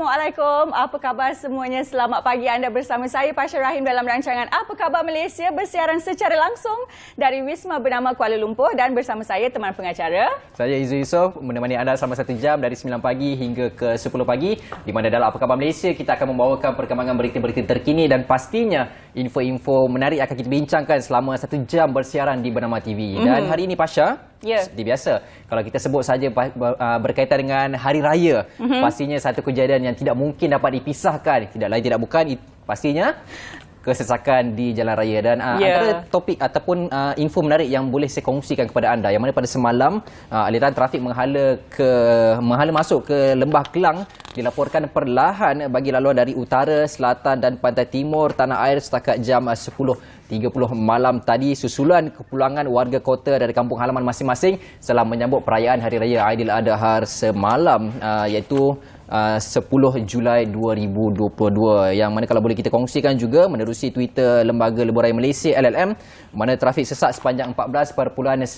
Assalamualaikum. Apa khabar semuanya? Selamat pagi, anda bersama saya Pasha Rahim dalam rancangan Apa Khabar Malaysia, bersiaran secara langsung dari Wisma Bernama Kuala Lumpur, dan bersama saya teman pengacara. Saya Izzu Yusof, menemani anda selama 1 jam dari 9 pagi hingga ke 10 pagi, di mana dalam Apa Khabar Malaysia kita akan membawakan perkembangan berita-berita terkini dan pastinya info-info menarik akan kita bincangkan selama 1 jam bersiaran di Bernama TV. Dan hari ini Pasha, seperti biasa, kalau kita sebut saja berkaitan dengan Hari Raya, pastinya satu kejadian yang tidak mungkin dapat dipisahkan, tidak lain tidak bukan, pastinya kesesakan di jalan raya. Dan antara topik ataupun info menarik yang boleh saya kongsikan kepada anda, yang mana pada semalam aliran trafik menghala masuk ke Lembah Kelang dilaporkan perlahan bagi laluan dari utara, selatan dan pantai timur tanah air setakat jam 10.30 malam tadi, susulan kepulangan warga kota dari kampung halaman masing-masing setelah menyambut perayaan Hari Raya Aidiladha semalam, iaitu 10 Julai 2022, yang mana kalau boleh kita kongsikan juga menerusi Twitter Lembaga Lebuh Raya Malaysia LLM, mana trafik sesak sepanjang 14.9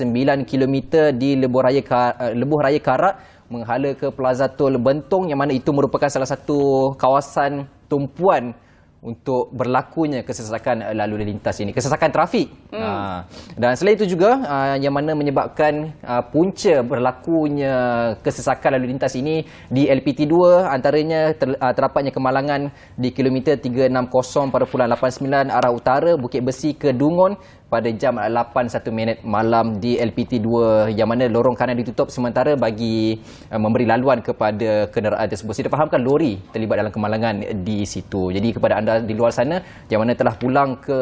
km di Lebuh Raya Karak menghala ke Plaza Tol Bentong, yang mana itu merupakan salah satu kawasan tumpuan untuk berlakunya kesesakan lalu lintas ini, kesesakan trafik. Dan selain itu juga yang mana menyebabkan punca berlakunya kesesakan lalu lintas ini di LPT2, antaranya terdapatnya kemalangan di kilometer 360.89 arah utara Bukit Besi ke Dungon pada jam 8.01 malam di LPT2, yang mana lorong kanan ditutup sementara bagi memberi laluan kepada kenderaan tersebut. Saya fahamkan lori terlibat dalam kemalangan di situ. Jadi kepada anda di luar sana yang mana telah pulang ke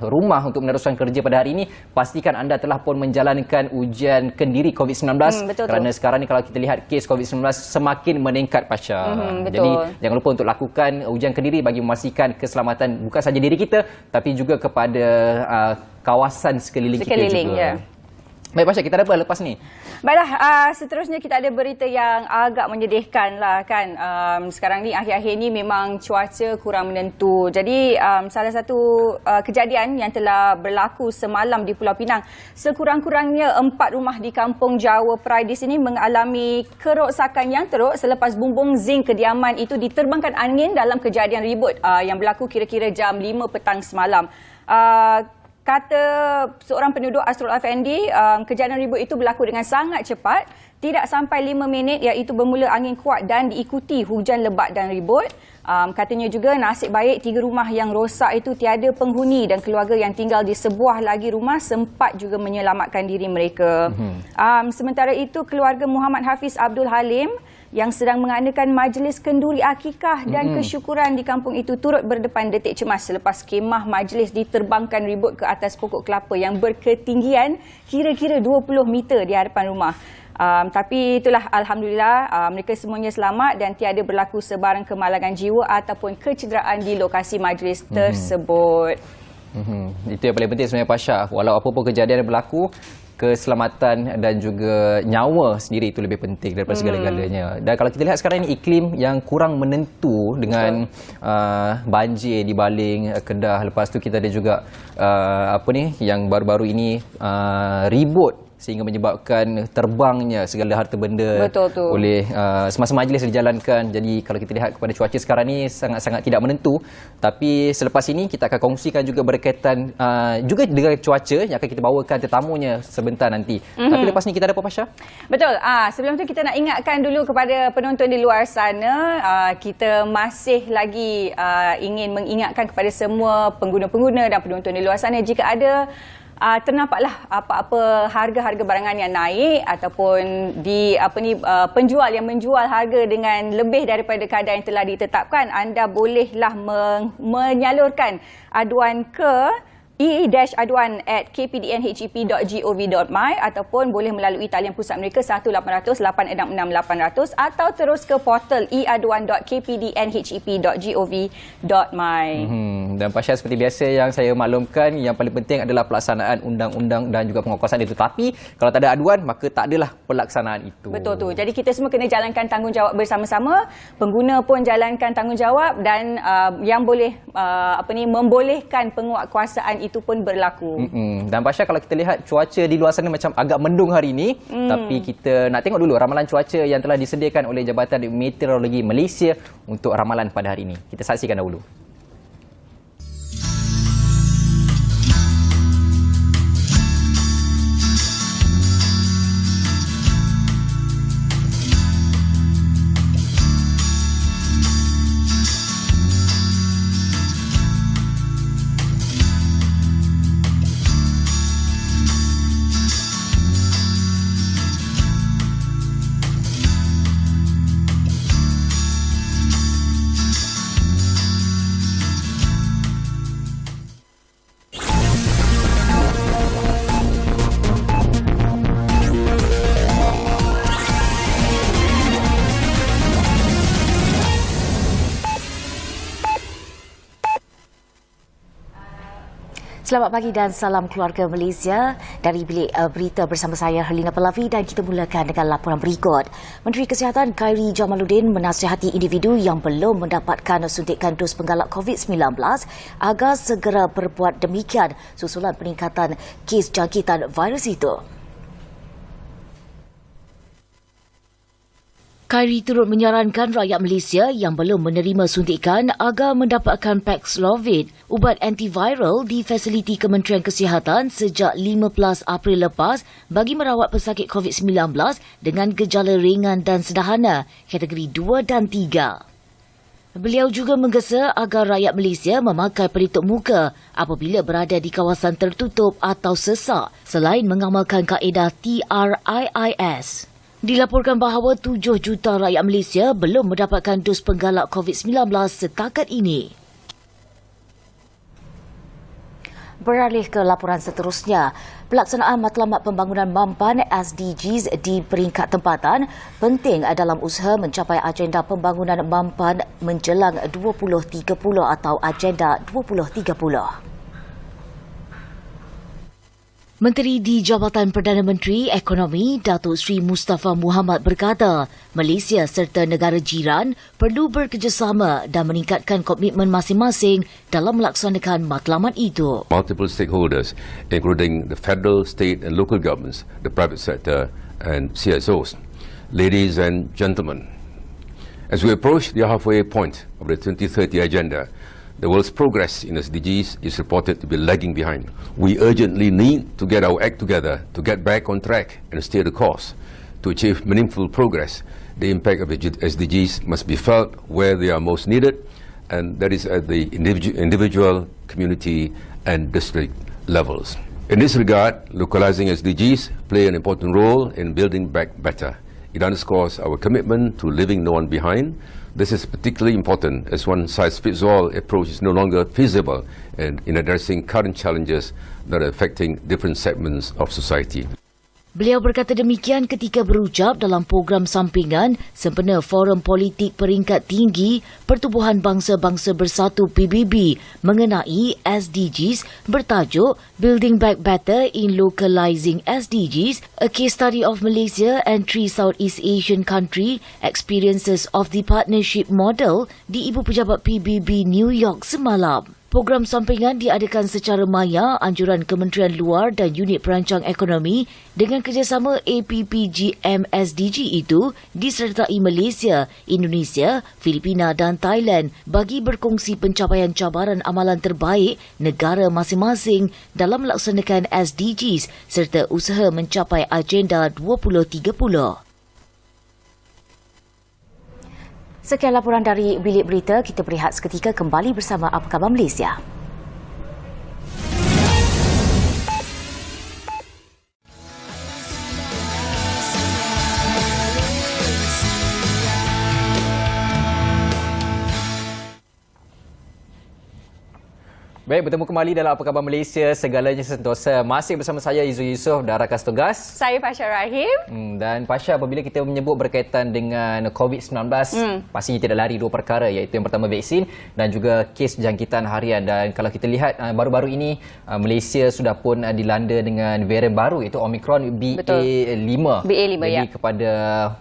rumah untuk meneruskan kerja pada hari ini, pastikan anda telah pun menjalankan ujian kendiri COVID-19, kerana sekarang ni kalau kita lihat kes COVID-19 semakin meningkat, Pasha. Jadi jangan lupa untuk lakukan ujian kendiri bagi memastikan keselamatan bukan saja diri kita tapi juga kepada kawasan sekeliling kita juga. Baik Pasha, kita ada apa lepas ni? Baiklah, seterusnya kita ada berita yang agak menyedihkan lah kan. Sekarang ni, akhir-akhir ni memang cuaca kurang menentu. Jadi salah satu kejadian yang telah berlaku semalam di Pulau Pinang, sekurang-kurangnya 4 rumah di Kampung Jawa Pride di sini mengalami kerosakan yang teruk selepas bumbung zinc kediaman itu diterbangkan angin dalam kejadian ribut yang berlaku kira-kira jam 5 petang semalam. Kata seorang penduduk Asrul Afendi, kejadian ribut itu berlaku dengan sangat cepat, tidak sampai 5 minit, iaitu bermula angin kuat dan diikuti hujan lebat dan ribut. Katanya juga nasib baik 3 rumah yang rosak itu tiada penghuni, dan keluarga yang tinggal di sebuah lagi rumah sempat juga menyelamatkan diri mereka. Sementara itu, keluarga Muhammad Hafiz Abdul Halim yang sedang mengadakan majlis kenduri akikah dan kesyukuran di kampung itu turut berdepan detik cemas selepas kemah majlis diterbangkan ribut ke atas pokok kelapa yang berketinggian kira-kira 20 meter di hadapan rumah. Tapi itulah, alhamdulillah mereka semuanya selamat dan tiada berlaku sebarang kemalangan jiwa ataupun kecederaan di lokasi majlis tersebut. Itu yang paling penting sebenarnya, Pasha. Walau apa pun kejadian yang berlaku, keselamatan dan juga nyawa sendiri itu lebih penting daripada segala-galanya. Dan kalau kita lihat sekarang ini iklim yang kurang menentu dengan banjir di Baling, Kedah. Lepas tu kita ada juga yang baru-baru ini ribut sehingga menyebabkan terbangnya segala harta benda oleh semasa majlis dijalankan. Jadi kalau kita lihat kepada cuaca sekarang ni sangat-sangat tidak menentu. Tapi selepas ini kita akan kongsikan juga berkaitan juga dengan cuaca yang akan kita bawakan tetamunya sebentar nanti. Tapi lepas ni kita ada apa, Pasha? Betul. Sebelum tu kita nak ingatkan dulu kepada penonton di luar sana, kita masih lagi ingin mengingatkan kepada semua pengguna-pengguna dan penonton di luar sana, jika ada ternampaklah apa-apa harga-harga barangan yang naik ataupun penjual yang menjual harga dengan lebih daripada kadar yang telah ditetapkan, anda bolehlah menyalurkan aduan ke e-aduan@kpdnhep.gov.my ataupun boleh melalui talian pusat mereka 1800 866 800 atau terus ke portal e-aduan.kpdnhep.gov.my. Dan Pasha, seperti biasa yang saya maklumkan, yang paling penting adalah pelaksanaan undang-undang dan juga penguatkuasaan itu. Tapi kalau tak ada aduan, maka tak adalah pelaksanaan itu. Betul tu. Jadi kita semua kena jalankan tanggungjawab bersama-sama. Pengguna pun jalankan tanggungjawab dan yang boleh membolehkan penguatkuasaan itu pun berlaku. Dan Pasha, kalau kita lihat cuaca di luar sana macam agak mendung hari ini, tapi kita nak tengok dulu ramalan cuaca yang telah disediakan oleh Jabatan Meteorologi Malaysia untuk ramalan pada hari ini. Kita saksikan dahulu. Selamat pagi dan salam keluarga Malaysia. Dari bilik berita bersama saya Herlina Pallavi, dan kita mulakan dengan laporan berikut. Menteri Kesihatan Khairy Jamaluddin menasihati individu yang belum mendapatkan suntikan dos penggalak COVID-19 agar segera berbuat demikian susulan peningkatan kes jangkitan virus itu. Khairy turut menyarankan rakyat Malaysia yang belum menerima suntikan agar mendapatkan Paxlovid, ubat antiviral di fasiliti Kementerian Kesihatan sejak 15 April lepas bagi merawat pesakit COVID-19 dengan gejala ringan dan sederhana, kategori 2 dan 3. Beliau juga menggesa agar rakyat Malaysia memakai pelitup muka apabila berada di kawasan tertutup atau sesak selain mengamalkan kaedah TRIIS. Dilaporkan bahawa 7 juta rakyat Malaysia belum mendapatkan dos penggalak COVID-19 setakat ini. Beralih ke laporan seterusnya, pelaksanaan matlamat pembangunan mampan SDGs di peringkat tempatan penting dalam usaha mencapai agenda pembangunan mampan menjelang 2030 atau Agenda 2030. Menteri di Jabatan Perdana Menteri Ekonomi Datuk Seri Mustafa Muhammad berkata, Malaysia serta negara jiran perlu bekerjasama dan meningkatkan komitmen masing-masing dalam melaksanakan matlamat itu. Multiple stakeholders, including the federal, state and local governments, the private sector and CSOs. Ladies and gentlemen, as we approach the halfway point of the 2030 agenda, the world's progress in SDGs is reported to be lagging behind. We urgently need to get our act together to get back on track and steer the course. To achieve meaningful progress, the impact of SDGs must be felt where they are most needed, and that is at the individual, community and district levels. In this regard, localizing SDGs play an important role in building back better. It underscores our commitment to leaving no one behind. This is particularly important as one-size-fits-all approach is no longer feasible in addressing current challenges that are affecting different segments of society. Beliau berkata demikian ketika berucap dalam program sampingan sempena Forum Politik Peringkat Tinggi Pertubuhan Bangsa-Bangsa Bersatu PBB mengenai SDGs bertajuk Building Back Better in Localizing SDGs, a case study of Malaysia and 3 Southeast Asian country experiences of the partnership model di Ibu Pejabat PBB New York semalam. Program sampingan diadakan secara maya anjuran Kementerian Luar dan Unit Perancang Ekonomi dengan kerjasama APPGM SDG itu disertai Malaysia, Indonesia, Filipina dan Thailand bagi berkongsi pencapaian cabaran amalan terbaik negara masing-masing dalam melaksanakan SDGs serta usaha mencapai Agenda 2030. Sekian laporan dari Bilik Berita. Kita berehat seketika, kembali bersama Apa Khabar Malaysia. Baik, bertemu kembali dalam Apa Khabar Malaysia, segalanya sentosa. Masih bersama saya Izul Yusof dan rakan tugas. Saya Pasha Rahim. Dan Pasha, apabila kita menyebut berkaitan dengan COVID-19, pastinya tidak lari dua perkara, iaitu yang pertama vaksin dan juga kes jangkitan harian. Dan kalau kita lihat baru-baru ini Malaysia sudah pun dilanda dengan varian baru, iaitu Omicron BA5. BA5, Jadi kepada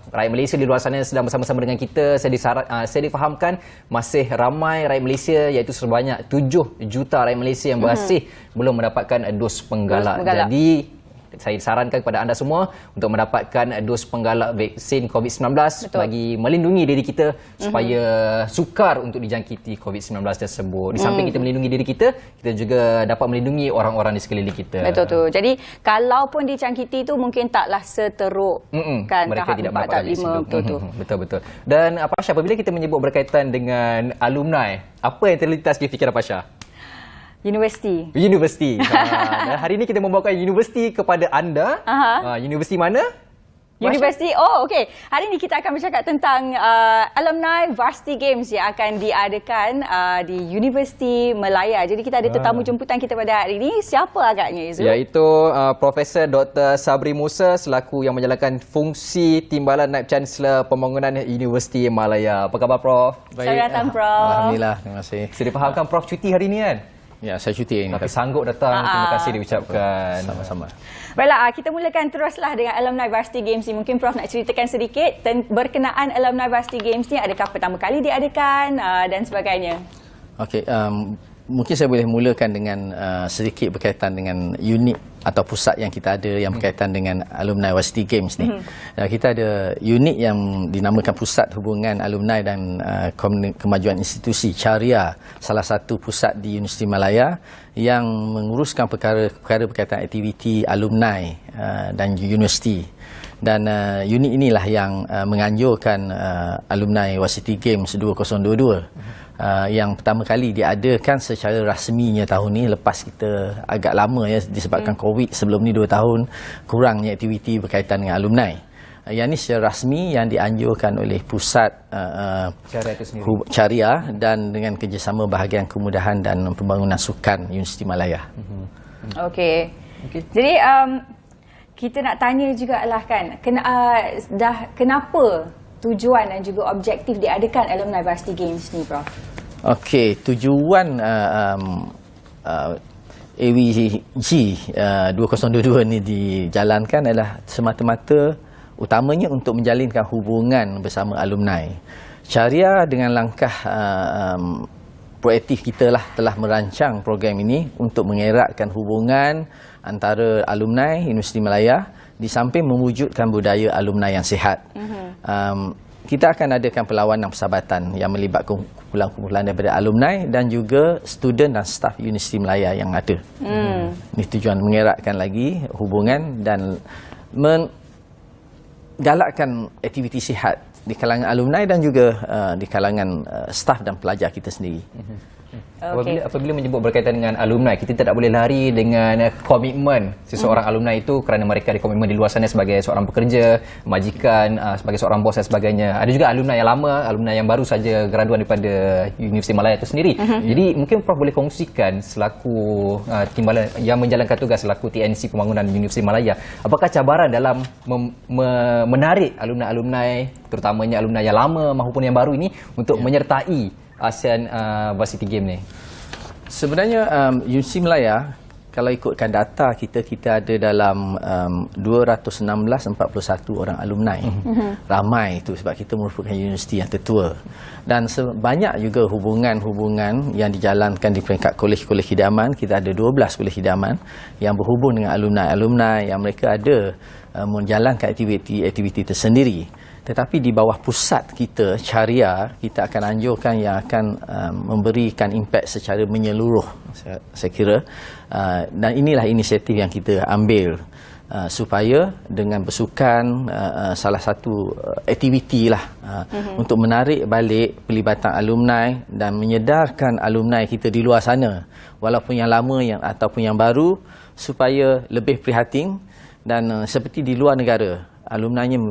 rakyat Malaysia di luar sana sedang bersama-sama dengan kita, saya difahamkan masih ramai rakyat Malaysia, iaitu sebanyak 7 juta rakyat Malaysia yang masih belum mendapatkan dos penggalak. Jadi saya sarankan kepada anda semua untuk mendapatkan dos penggalak vaksin COVID-19 bagi melindungi diri kita supaya sukar untuk dijangkiti COVID-19 tersebut. Di samping kita melindungi diri kita, kita juga dapat melindungi orang-orang di sekeliling kita. Betul tu. Jadi kalaupun dijangkiti tu mungkin taklah seteruk kan mereka tahap tidak 4 tahap 5. Betul. Dan Pasha, apabila kita menyebut berkaitan dengan alumni, apa yang terlintas di fikiran Pasha? Universiti. Dan hari ini kita membawakan universiti kepada anda. Universiti mana? Universiti. Okey. Hari ini kita akan bercakap tentang alumni Varsity Games yang akan diadakan di Universiti Malaya. Jadi kita ada tetamu jemputan kita pada hari ini. Siapa agaknya, Izul? Iaitu Profesor Dr. Sabri Musa selaku yang menjalankan fungsi Timbalan Naib Chancellor Pembangunan Universiti Malaya. Apa khabar, Prof? Selamat datang, Prof. Alhamdulillah, terima kasih. Saya difahamkan Prof cuti hari ini kan? Ya, saya cuti ini. Tapi sanggup datang. Terima kasih diucapkan. Sama-sama. Baiklah, kita mulakan teruslah dengan Alumni Varsity Games ni. Mungkin Prof nak ceritakan sedikit berkenaan Alumni Varsity Games ni. Adakah pertama kali diadakan dan sebagainya? Okey, mungkin saya boleh mulakan dengan sedikit berkaitan dengan unit atau pusat yang kita ada yang berkaitan dengan Alumni Varsity Games ni. Kita ada unit yang dinamakan Pusat Hubungan Alumni dan Kemajuan Institusi Caria, salah satu pusat di Universiti Malaya yang menguruskan perkara-perkara berkaitan aktiviti alumni dan universiti. Dan unit inilah yang menganjurkan Alumni Varsity Games 2022 yang pertama kali diadakan secara rasminya tahun ni, lepas kita agak lama ya disebabkan COVID sebelum ni 2 tahun kurangnya aktiviti berkaitan dengan alumni. Yang ni secara rasmi yang dianjurkan oleh Pusat Caria dan dengan kerjasama Bahagian Kemudahan dan Pembangunan Sukan Universiti Malaya. Okey. Jadi kita nak tanya jugalah kan, kenapa tujuan dan juga objektif diadakan Alumni Varsity Games ni, Prof? Okey, tujuan AVG 2022 ni dijalankan adalah semata-mata utamanya untuk menjalinkan hubungan bersama alumni. Caria dengan langkah proaktif kita telah merancang program ini untuk mengeratkan hubungan antara alumni Universiti Malaya di samping mewujudkan budaya alumni yang sihat. Kita akan adakan perlawanan persahabatan yang melibatkan kumpulan-kumpulan daripada alumni dan juga student dan staf Universiti Malaya yang ada. Ini tujuan mengeratkan lagi hubungan dan menggalakkan aktiviti sihat di kalangan alumni dan juga di kalangan staf dan pelajar kita sendiri. Apabila menyebut berkaitan dengan alumni, kita tidak boleh lari dengan komitmen seseorang alumni itu kerana mereka ada komitmen di luar sana sebagai seorang pekerja, majikan, sebagai seorang bos dan sebagainya. Ada juga alumni yang lama, alumni yang baru saja graduan daripada Universiti Malaya itu sendiri. Jadi mungkin Prof boleh kongsikan selaku timbalan yang menjalankan tugas selaku TNC Pembangunan Universiti Malaya, apakah cabaran dalam menarik alumni-alumni, terutamanya alumni yang lama maupun yang baru ini untuk menyertai ASEAN Varsity Game ni? Sebenarnya Universiti Malaya, kalau ikutkan data kita ada dalam 241 orang alumni. Ramai itu sebab kita merupakan universiti yang tertua. Dan banyak juga hubungan-hubungan yang dijalankan di peringkat kolej-kolej hidaman. Kita ada 12 kolej hidaman yang berhubung dengan alumni-alumni yang mereka ada menjalankan aktiviti tersendiri. Tetapi di bawah pusat kita, Caria, kita akan anjurkan yang akan memberikan impak secara menyeluruh, saya kira. Dan inilah inisiatif yang kita ambil supaya dengan bersukan salah satu aktiviti untuk menarik balik pelibatan alumni dan menyedarkan alumni kita di luar sana, walaupun yang lama ataupun yang baru, supaya lebih prihatin dan seperti di luar negara, alumninya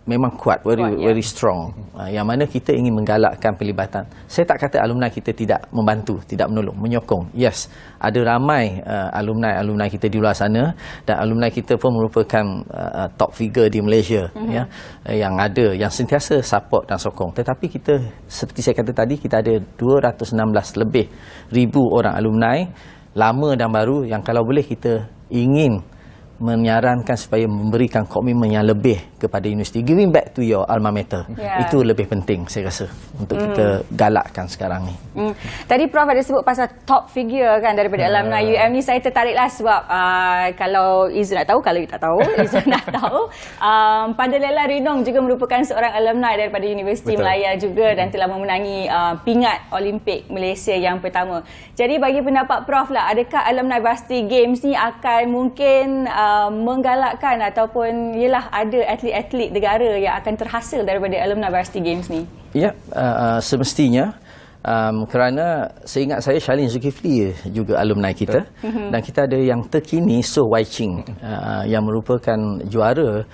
memang kuat, very strong. Yang mana kita ingin menggalakkan pelibatan. Saya tak kata alumni kita tidak membantu, tidak menolong, menyokong. Yes, ada ramai alumni kita di luar sana, dan alumni kita pun merupakan top figure di Malaysia, ya, yang sentiasa support dan sokong. Tetapi kita, seperti saya kata tadi, kita ada 216 lebih ribu orang alumni lama dan baru yang kalau boleh kita ingin menyarankan supaya memberikan komitmen yang lebih kepada universiti, giving back to your alma mater. Itu lebih penting saya rasa untuk kita galakkan sekarang ni. Tadi Prof ada sebut pasal top figure kan daripada alumni UM ni. Saya tertariklah sebab kalau Izu nak tahu, kalau you tak tahu, Izu nak tahu, Pandalela Rinong juga merupakan seorang alumni daripada Universiti Malaya juga dan telah memenangi pingat Olimpik Malaysia yang pertama. Jadi bagi pendapat Prof lah, adakah alumni Varsity Games ni akan mungkin menggalakkan ataupun yelah ada atlet-atlet negara yang akan terhasil daripada alumni Varsity Games ni? Ya, semestinya kerana seingat saya Shalin Zulkifli juga alumni kita, dan kita ada yang terkini So Wai Ching yang merupakan juara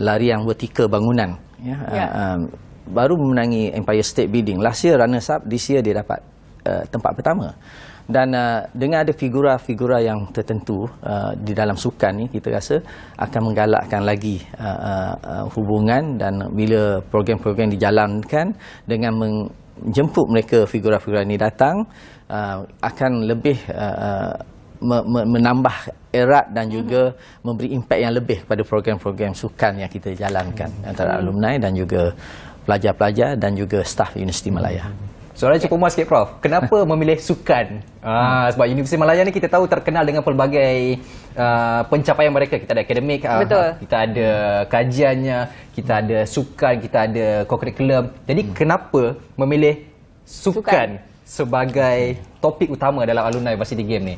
larian vertikal bangunan, baru memenangi Empire State Building. Last year runners up, this year dia dapat tempat pertama. Dan dengan ada figura-figura yang tertentu di dalam sukan ni, kita rasa akan menggalakkan lagi hubungan, dan bila program-program dijalankan dengan menjemput mereka figura-figura ini datang, akan lebih menambah erat dan juga memberi impak yang lebih kepada program-program sukan yang kita jalankan antara alumni dan juga pelajar-pelajar dan juga staf Universiti Malaya. Soalan cukup muas sikit Prof. Kenapa memilih sukan? Sebab Universiti Malaya ni kita tahu terkenal dengan pelbagai pencapaian mereka. Kita ada akademik, kita ada kajiannya, kita ada sukan, kita ada co-curriculum. Jadi kenapa memilih sukan sebagai topik utama dalam alumni Varsity Games ni?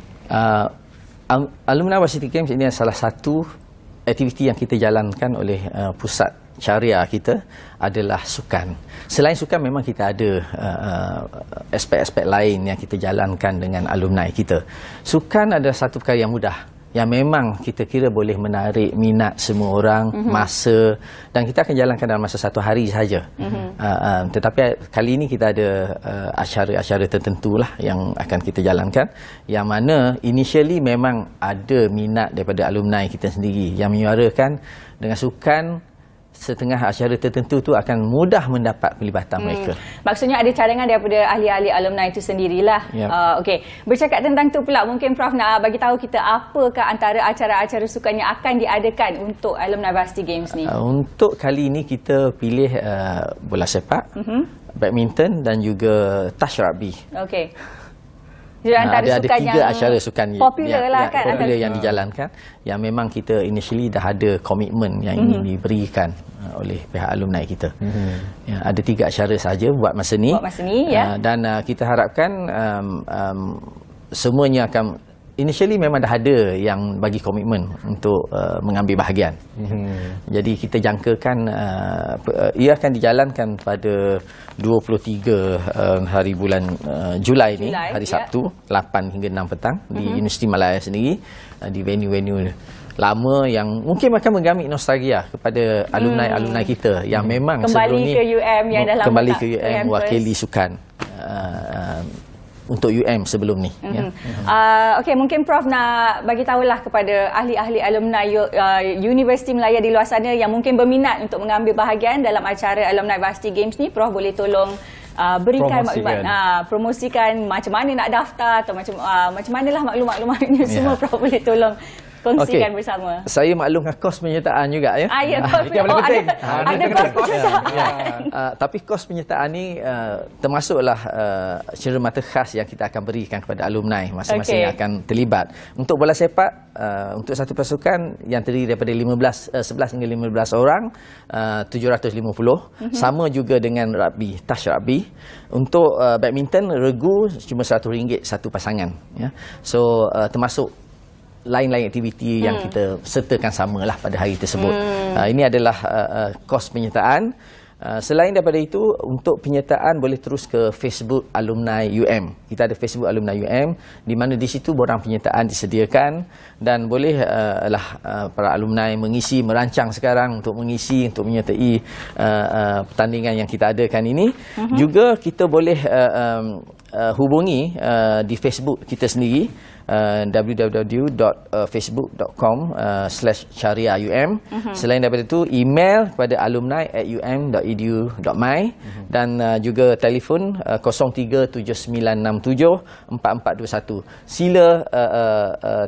Alumni Varsity Games ini salah satu aktiviti yang kita jalankan oleh pusat syariah kita adalah sukan. Selain sukan, memang kita ada aspek-aspek lain yang kita jalankan dengan alumni kita. Sukan adalah satu perkara yang mudah, yang memang kita kira boleh menarik minat semua orang, masa, dan kita akan jalankan dalam masa satu hari sahaja. Tetapi kali ini kita ada acara-acara tertentu lah yang akan kita jalankan, yang mana initially memang ada minat daripada alumni kita sendiri yang menyuarakan dengan sukan setengah acara tertentu tu akan mudah mendapat pelibatan mereka. Maksudnya ada cadangan daripada ahli-ahli alumni itu sendirilah. Okey, bercakap tentang tu pula, mungkin Prof nak bagi tahu kita apakah antara acara-acara sukan yang akan diadakan untuk alumni Varsity Games ni? Untuk kali ini kita pilih bola sepak, badminton dan juga touch rugby. Okey. Ada tiga acara sukan popular lah kan, popular yang dijalankan, yang memang kita initially dah ada komitmen yang ingin diberikan oleh pihak alumni kita. Ada 3 acara saja buat masa ni, dan kita harapkan semuanya akan, initially memang dah ada yang bagi komitmen untuk mengambil bahagian. Jadi kita jangkakan ia akan dijalankan pada 23 hari bulan Julai ni, hari Sabtu, 8 hingga 6 petang di Universiti Malaya sendiri, di venue-venue lama yang mungkin akan menggamit nostalgia kepada alumni-alumni kita yang memang kembali sebelum ni ke UM yang dah lama kembali ke UM mewakili sukan untuk UM sebelum ni. Okey, mungkin Prof nak bagi tahulah kepada ahli-ahli alumni Universiti Malaya di luar sana yang mungkin berminat untuk mengambil bahagian dalam acara alumni Varsity Games ni, Prof boleh tolong berikan maklumat, promosikan macam mana nak daftar atau macam manalah maklumat-maklumatnya semua, Prof boleh tolong kongsikan bersama. Saya maklumkan kos penyertaan juga ya. Kos penyertaan. Ada kos penyertaan. Tapi kos penyertaan ni termasuklah cermata khas yang kita akan berikan kepada alumni masing-masing yang akan terlibat. Untuk bola sepak, untuk satu pasukan yang terdiri daripada 11 hingga 15 orang, 750. Sama juga dengan rugby, touch rugby. Untuk badminton, regu cuma RM100 satu pasangan. So termasuk lain-lain aktiviti yang kita sertakan samalah pada hari tersebut. Ini adalah kos penyertaan. Selain daripada itu, untuk penyertaan boleh terus ke Facebook Alumni UM. Kita ada Facebook Alumni UM, di mana di situ borang penyertaan disediakan dan boleh para alumni merancang sekarang untuk menyertai pertandingan yang kita adakan ini. Juga kita boleh hubungi di Facebook kita sendiri, www.facebook.com/syariahum. Selain daripada itu, email kepada alumni@um.edu.my dan juga telefon 0379674421. Sila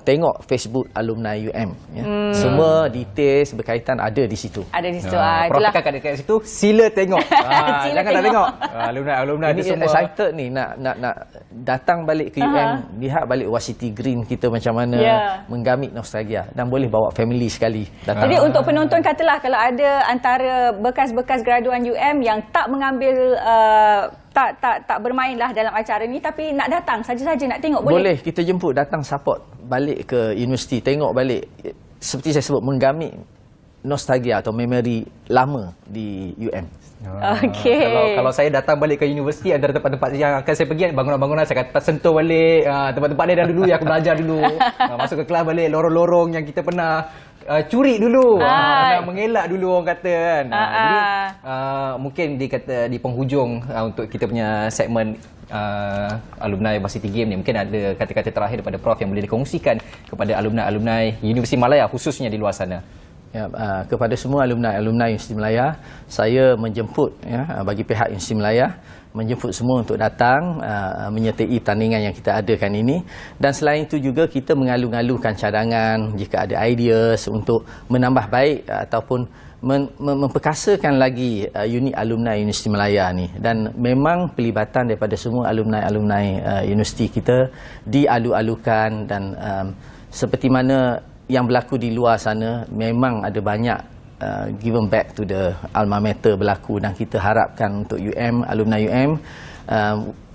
tengok Facebook Alumni UM ya. Semua details berkaitan ada di situ. Ada di situ. Prof tekan dekat situ, sila tengok. Sila Jangan tak tengok. Alumni Ini ada semua. excited ni nak datang balik ke UM, lihat balik Wasiti Green kita macam mana, menggamit nostalgia, dan boleh bawa family sekali datang. Jadi untuk penonton, katalah kalau ada antara bekas-bekas graduan UM yang tak mengambil tak bermainlah dalam acara ni, tapi nak datang saja-saja nak tengok, boleh? Boleh, kita jemput, datang support balik ke universiti, tengok balik, seperti saya sebut, menggamit nostalgia atau memori lama di UM. Okey. Kalau saya datang balik ke universiti, antara tempat-tempat yang akan saya pergi, bangunan-bangunan saya akan sentuh balik, tempat-tempat dia dah dulu yang aku belajar dulu. Masuk ke kelas balik, lorong-lorong yang kita pernah curi dulu, pernah mengelak dulu orang kata kan. Jadi mungkin di penghujung untuk kita punya segmen alumni Varsity Game ni, mungkin ada kata-kata terakhir daripada Prof yang boleh dikongsikan kepada alumni Universiti Malaya, khususnya di luar sana. Ya, kepada semua alumni Universiti Malaya, saya menjemput bagi pihak Universiti Malaya menjemput semua untuk datang menyertai pertandingan yang kita adakan ini. Dan selain itu juga kita mengalu-alukan cadangan jika ada idea untuk menambah baik ataupun memperkasakan lagi unit alumni Universiti Malaya ni. Dan memang pelibatan daripada semua alumni universiti kita dialu-alukan, dan seperti mana yang berlaku di luar sana, memang ada banyak given back to the alma mater berlaku, dan kita harapkan untuk alumni UM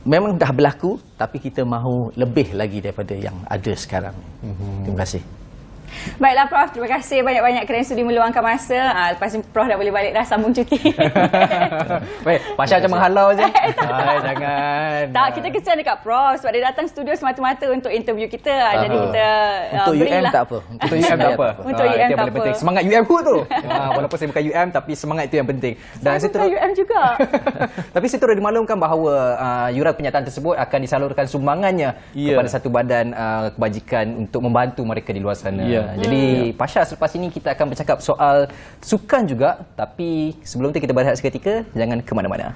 memang dah berlaku, tapi kita mahu lebih lagi daripada yang ada sekarang. Terima kasih. Baiklah Prof, terima kasih banyak-banyak kerana sudi meluangkan masa. Lepas ni Prof dah boleh balik dah sambung cuti. Baik, Pasha macam menghalau je. Jangan. Tak, kita kesian dekat Prof sebab dia datang studio semata-mata untuk interview kita. Jadi kita untuk UM tak apa. Untuk UM tak apa. Untuk UM itu tak paling penting. Semangat UM ku tu. Walaupun saya bukan UM, tapi semangat itu yang penting. Dan saya bukan UM juga. Tapi saya turut dimaklumkan bahawa yuran penyataan tersebut akan disalurkan sumbangannya kepada satu badan kebajikan untuk membantu mereka di luar sana. Jadi Pasha, selepas ini kita akan bercakap soal sukan juga, tapi sebelum itu kita berehat seketika, jangan ke mana-mana.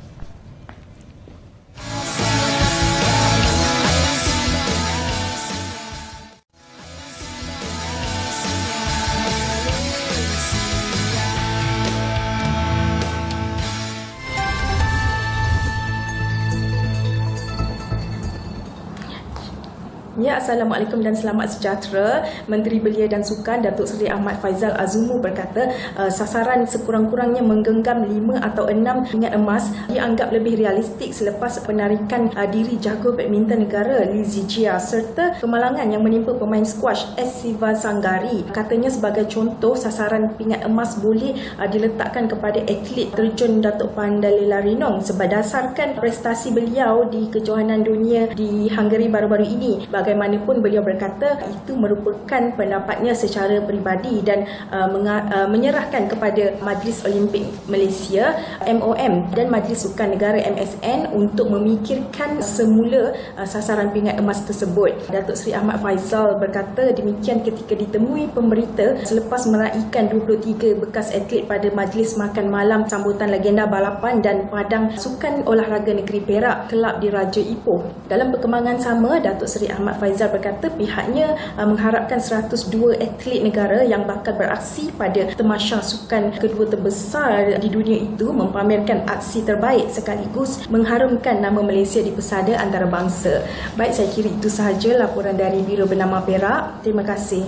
Ya, Assalamualaikum dan selamat sejahtera. Menteri Belia dan Sukan Datuk Seri Ahmad Faizal Azumu berkata sasaran sekurang-kurangnya menggenggam 5 atau 6 pingat emas dianggap lebih realistik selepas penarikan diri jago badminton negara Lee Zijia serta kemalangan yang menimpa pemain squash S. Siva Sanggari. Katanya sebagai contoh, sasaran pingat emas boleh diletakkan kepada atlet terjun Datuk Pandalela Rinong berdasarkan prestasi beliau di kejohanan dunia di Hungary baru-baru ini. Bagaimanapun beliau berkata itu merupakan pendapatnya secara peribadi dan menyerahkan kepada Majlis Olimpik Malaysia MOM dan Majlis Sukan Negara MSN untuk memikirkan semula sasaran pingat emas tersebut. Datuk Seri Ahmad Faizal berkata demikian ketika ditemui pemberita selepas meraihkan 23 bekas atlet pada Majlis Makan Malam sambutan legenda balapan dan Padang Sukan Olahraga Negeri Perak, kelab di Raja Ipoh. Dalam perkembangan sama, Datuk Seri Ahmad Faizal berkata pihaknya mengharapkan 102 atlet negara yang bakal beraksi pada tamasya sukan kedua terbesar di dunia itu mempamerkan aksi terbaik sekaligus mengharumkan nama Malaysia di pesada antarabangsa. Baik, saya kira itu sahaja laporan dari Biro Bernama Perak. Terima kasih.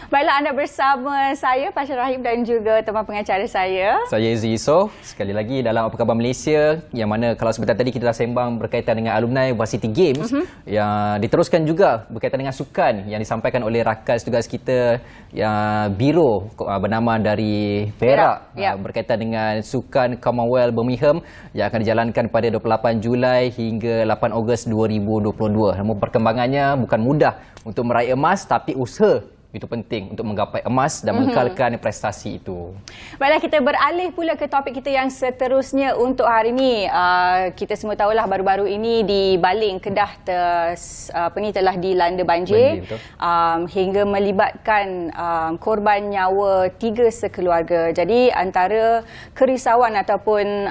Baiklah, anda bersama saya, Pasha Rahim dan juga teman pengacara saya. Saya Izzy Yusof. Sekali lagi dalam Apa Khabar Malaysia, yang mana kalau sebentar tadi kita dah sembang berkaitan dengan alumni Varsity Games, yang diteruskan juga berkaitan dengan sukan yang disampaikan oleh rakan tugas kita yang Biro bernama dari Perak, berkaitan dengan sukan Commonwealth Birmingham yang akan dijalankan pada 28 Julai hingga 8 Ogos 2022. Namun perkembangannya bukan mudah untuk meraih emas, tapi usaha itu penting untuk menggapai emas dan mengekalkan prestasi itu. Baiklah, kita beralih pula ke topik kita yang seterusnya untuk hari ini. Kita semua tahulah baru-baru ini di Baling, Kedah telah dilanda banjir hingga melibatkan korban nyawa 3 sekeluarga. Jadi antara kerisauan ataupun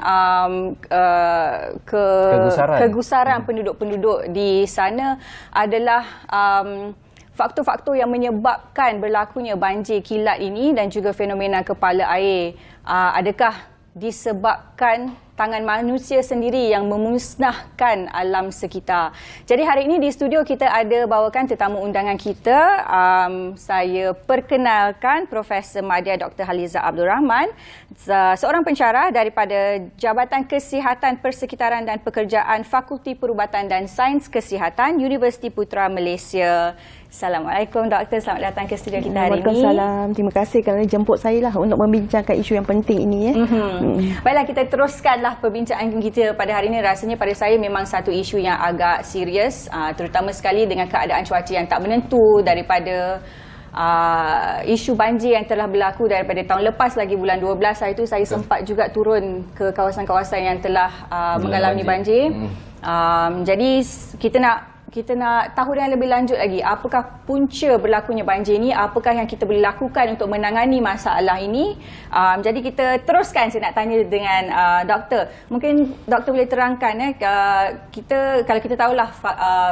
kegusaran penduduk-penduduk di sana adalah faktor-faktor yang menyebabkan berlakunya banjir kilat ini dan juga fenomena kepala air. Adakah disebabkan tangan manusia sendiri yang memusnahkan alam sekitar? Jadi hari ini di studio kita ada bawakan tetamu undangan kita. Saya perkenalkan Profesor Madya Dr. Haliza Abdul Rahman, seorang pensyarah daripada Jabatan Kesihatan Persekitaran dan Pekerjaan Fakulti Perubatan dan Sains Kesihatan Universiti Putra Malaysia. Assalamualaikum Doktor, selamat datang ke studio kita hari ini. Waalaikumsalam. Terima kasih kerana jemput saya lah untuk membincangkan isu yang penting ini. Baiklah, kita teruskanlah perbincangan kita pada hari ini. Rasanya pada saya memang satu isu yang agak serius, terutama sekali dengan keadaan cuaca yang tak menentu daripada isu banjir yang telah berlaku daripada tahun lepas lagi bulan 12. Hari itu saya sempat juga turun ke kawasan-kawasan yang telah mengalami banjir. Jadi kita nak tahu dengan lebih lanjut lagi, apakah punca berlakunya banjir ini, apakah yang kita boleh lakukan untuk menangani masalah ini. Jadi kita teruskan, saya nak tanya dengan doktor. Mungkin doktor boleh terangkan, kalau kita tahulah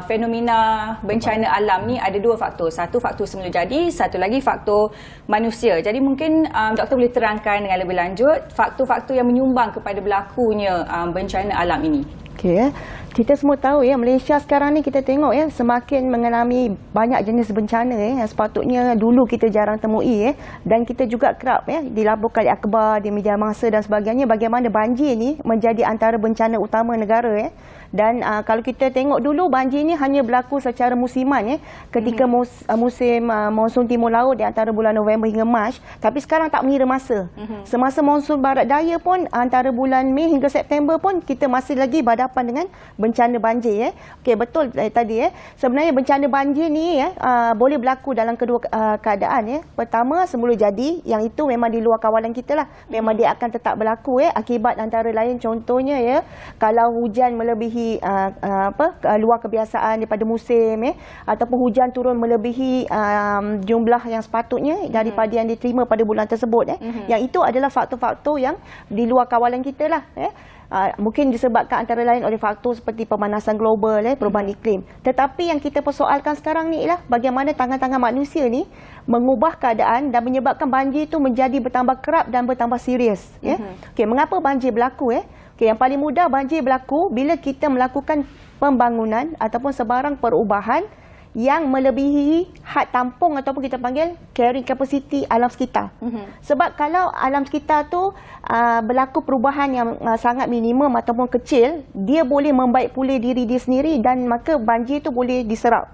fenomena bencana alam ni ada 2 faktor. Satu faktor semula jadi, satu lagi faktor manusia. Jadi mungkin doktor boleh terangkan dengan lebih lanjut faktor-faktor yang menyumbang kepada berlakunya bencana alam ini. Okey, kita semua tahu Malaysia sekarang ni kita tengok semakin mengalami banyak jenis bencana yang sepatutnya dulu kita jarang temui dan kita juga kerap dilaporkan di akhbar, di media masa dan sebagainya bagaimana banjir ni menjadi antara bencana utama negara dan kalau kita tengok dulu banjir ni hanya berlaku secara musiman ketika musim monsun timur laut di antara bulan November hingga Mac, tapi sekarang tak mengira masa. Semasa monsun barat daya pun antara bulan Mei hingga September pun kita masih lagi berhadapan dengan bencana banjir. Okey, betul tadi sebenarnya bencana banjir ni boleh berlaku dalam kedua keadaan. Pertama, semula jadi, yang itu memang di luar kawalan kita lah. Memang dia akan tetap berlaku akibat antara lain contohnya kalau hujan melebihi luar kebiasaan daripada musim ataupun hujan turun melebihi jumlah yang sepatutnya daripada yang diterima pada bulan tersebut. Yang itu adalah faktor-faktor yang di luar kawalan kita lah. Mungkin disebabkan antara lain oleh faktor seperti pemanasan global, perubahan iklim. Tetapi yang kita persoalkan sekarang ni ialah bagaimana tangan-tangan manusia ni mengubah keadaan dan menyebabkan banjir itu menjadi bertambah kerap dan bertambah serius. Okey, mengapa banjir berlaku? Okey, yang paling mudah banjir berlaku bila kita melakukan pembangunan ataupun sebarang perubahan yang melebihi had tampung ataupun kita panggil carrying capacity alam sekitar. Sebab kalau alam sekitar tu berlaku perubahan yang sangat minimum ataupun kecil, dia boleh membaik pulih diri dia sendiri dan maka banjir tu boleh diserap.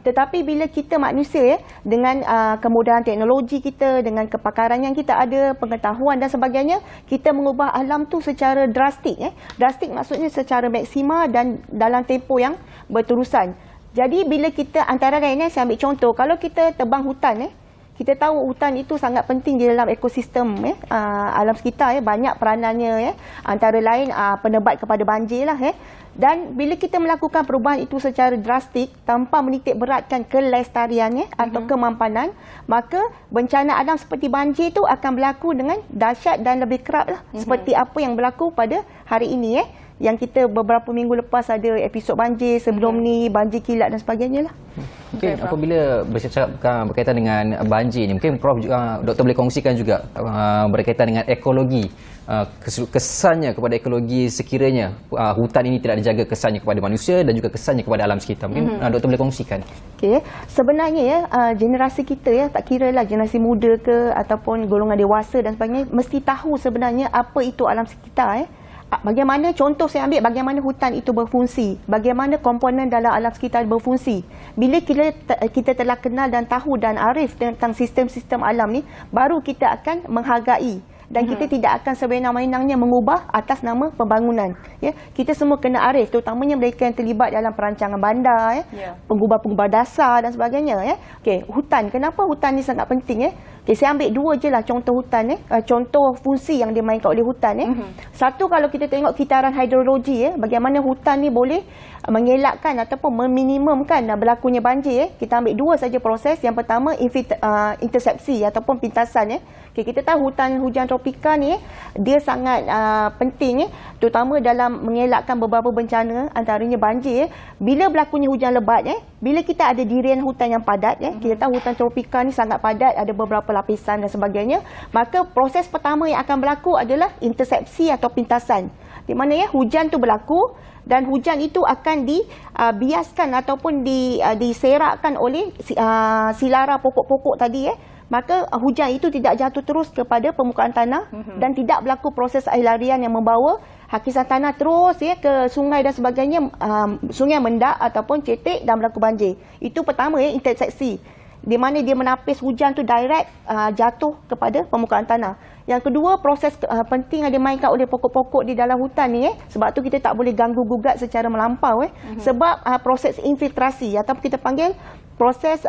Tetapi bila kita manusia dengan kemudahan teknologi kita, dengan kepakaran yang kita ada, pengetahuan dan sebagainya, kita mengubah alam tu secara drastik. Drastik maksudnya secara maksima dan dalam tempoh yang berterusan. Jadi bila kita antara lain, saya ambil contoh, kalau kita tebang hutan, kita tahu hutan itu sangat penting di dalam ekosistem alam sekitar, banyak peranannya, antara lain penebat kepada banjir lah. Dan bila kita melakukan perubahan itu secara drastik tanpa menitik beratkan kelestariannya atau kemampanan, maka bencana alam seperti banjir itu akan berlaku dengan dahsyat dan lebih kerap lah, seperti apa yang berlaku pada hari ini. Yang kita beberapa minggu lepas ada episod banjir, sebelum ni banjir kilat dan sebagainya lah. Mungkin apabila berkaitan dengan banjir ni, mungkin Prof juga, Doktor boleh kongsikan juga berkaitan dengan ekologi, kesannya kepada ekologi sekiranya hutan ini tidak dijaga, kesannya kepada manusia dan juga kesannya kepada alam sekitar. Mungkin Doktor boleh kongsikan. Okey, sebenarnya ya generasi kita ya, tak kira lah generasi muda ke ataupun golongan dewasa dan sebagainya, mesti tahu sebenarnya apa itu alam sekitar. Bagaimana, contoh saya ambil bagaimana hutan itu berfungsi, bagaimana komponen dalam alam sekitar berfungsi. Bila kita telah kenal dan tahu dan arif tentang sistem-sistem alam ni, baru kita akan menghargai dan kita tidak akan sewenang-wenangnya mengubah atas nama pembangunan. Ya, kita semua kena arif, terutamanya mereka yang terlibat dalam perancangan bandar, pengubah-pengubah dasar dan sebagainya. Ya. Okey, hutan. Kenapa hutan ni sangat penting? Okay, saya ambil dua je lah contoh hutan, contoh fungsi yang dimainkan oleh hutan. Satu, kalau kita tengok kitaran hidrologi, bagaimana hutan ni boleh mengelakkan ataupun meminimumkan berlakunya banjir. Kita ambil dua saja proses. Yang pertama, intersepsi ataupun pintasan. Okay, kita tahu hutan hujan tropika ni dia sangat penting, terutama dalam mengelakkan beberapa bencana, antaranya banjir. Bila berlakunya hujan lebat, bila kita ada dirian hutan yang padat, kita tahu hutan tropika ni sangat padat, ada beberapa lapisan dan sebagainya, maka proses pertama yang akan berlaku adalah intersepsi atau pintasan, di mana hujan tu berlaku dan hujan itu akan dibiaskan ataupun diserakkan oleh silara pokok-pokok tadi. Maka hujan itu tidak jatuh terus kepada permukaan tanah dan tidak berlaku proses air larian yang membawa hakisan tanah terus ke sungai dan sebagainya, sungai mendak ataupun cetek dan berlaku banjir. Itu pertama, intersepsi, di mana dia menapis hujan tu direct jatuh kepada permukaan tanah. Yang kedua, proses penting yang dimainkan oleh pokok-pokok di dalam hutan ni, sebab tu kita tak boleh ganggu gugat secara melampau, sebab proses infiltrasi atau kita panggil proses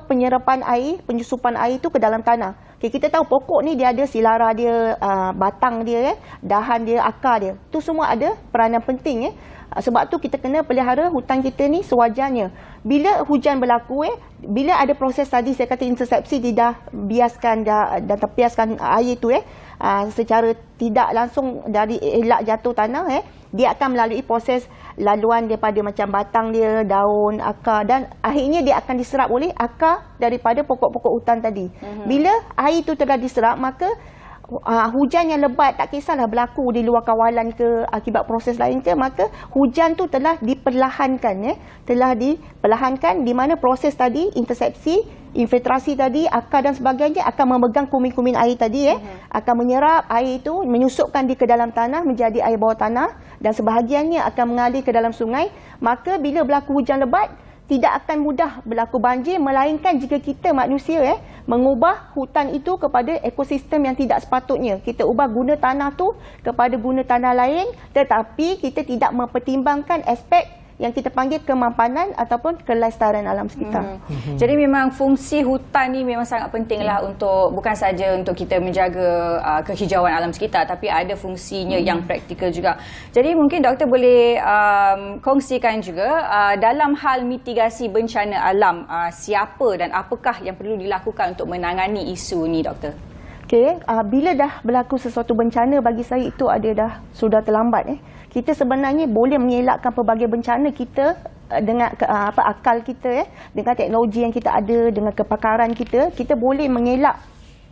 penyerapan air, penyusupan air itu ke dalam tanah. Okay, kita tahu pokok ni dia ada silara dia, batang dia, dahan dia, akar dia. Tu semua ada peranan penting. Sebab tu kita kena pelihara hutan kita ni sewajarnya. Bila hujan berlaku, bila ada proses tadi saya kata intersepsi, dia dah biaskan dan tepiaskan air tu secara tidak langsung dari elak jatuh tanah, dia akan melalui proses laluan daripada macam batang dia, daun, akar, dan akhirnya dia akan diserap oleh akar daripada pokok-pokok hutan tadi. Bila air itu telah diserap, maka hujan yang lebat tak kisahlah berlaku di luar kawalan ke akibat proses lain ke, maka hujan tu telah diperlahankan, di mana proses tadi intersepsi, infiltrasi tadi, akar dan sebagainya akan memegang kumin-kumin air tadi, akan menyerap air itu, menyusupkan dia ke dalam tanah menjadi air bawah tanah dan sebahagiannya akan mengalir ke dalam sungai. Maka bila berlaku hujan lebat, tidak akan mudah berlaku banjir, melainkan jika kita manusia mengubah hutan itu kepada ekosistem yang tidak sepatutnya. Kita ubah guna tanah tu kepada guna tanah lain, tetapi kita tidak mempertimbangkan aspek yang kita panggil kemampanan ataupun kelestarian alam sekitar. Jadi memang fungsi hutan ni memang sangat pentinglah untuk bukan saja untuk kita menjaga kehijauan alam sekitar, tapi ada fungsinya yang praktikal juga. Jadi mungkin doktor boleh kongsikan juga dalam hal mitigasi bencana alam, siapa dan apakah yang perlu dilakukan untuk menangani isu ni, doktor? Okey, bila dah berlaku sesuatu bencana, bagi saya itu sudah terlambat. Kita sebenarnya boleh mengelakkan pelbagai bencana kita dengan akal kita, dengan teknologi yang kita ada, dengan kepakaran kita boleh mengelak